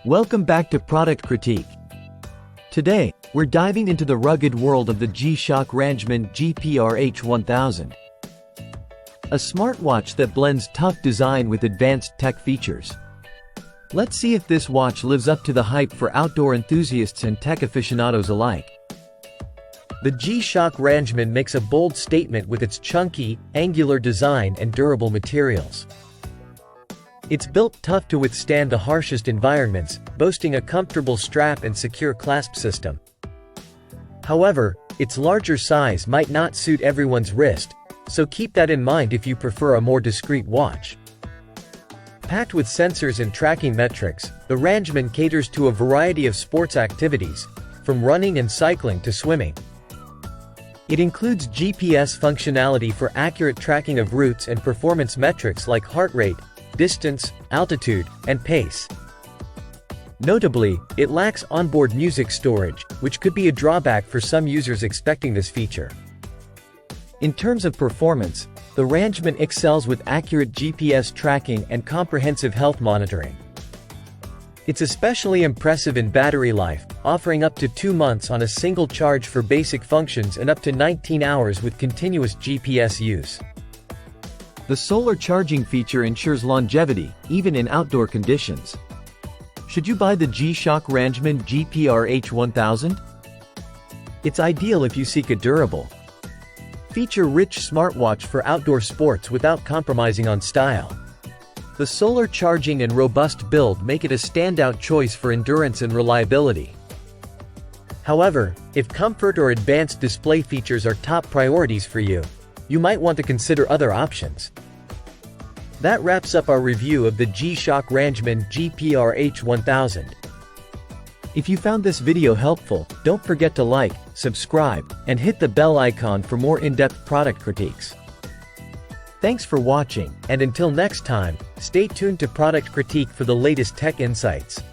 Welcome back to Product Critique. Today, we're diving into the rugged world of the G-Shock Rangeman GPR-H1000. A smartwatch that blends tough design with advanced tech features. Let's see if this watch lives up to the hype for outdoor enthusiasts and tech aficionados alike. The G-Shock Rangeman makes a bold statement with its chunky, angular design and durable materials. It's built tough to withstand the harshest environments, boasting a comfortable strap and secure clasp system. However, its larger size might not suit everyone's wrist, so keep that in mind if you prefer a more discreet watch. Packed with sensors and tracking metrics, the Rangeman caters to a variety of sports activities, from running and cycling to swimming. It includes GPS functionality for accurate tracking of routes and performance metrics like heart rate, distance, altitude, and pace. Notably, it lacks onboard music storage, which could be a drawback for some users expecting this feature. In terms of performance, the Rangeman excels with accurate GPS tracking and comprehensive health monitoring. It's especially impressive in battery life, offering up to 2 months on a single charge for basic functions and up to 19 hours with continuous GPS use. The solar charging feature ensures longevity, even in outdoor conditions. Should you buy the G-Shock Rangeman GPR-H1000? It's ideal if you seek a durable, feature-rich smartwatch for outdoor sports without compromising on style. The solar charging and robust build make it a standout choice for endurance and reliability. However, if comfort or advanced display features are top priorities for you, you might want to consider other options. That wraps up our review of the G-Shock Rangeman GPR-H1000. If you found this video helpful, don't forget to like, subscribe, and hit the bell icon for more in-depth product critiques. Thanks for watching, and until next time, stay tuned to Product Critique for the latest tech insights.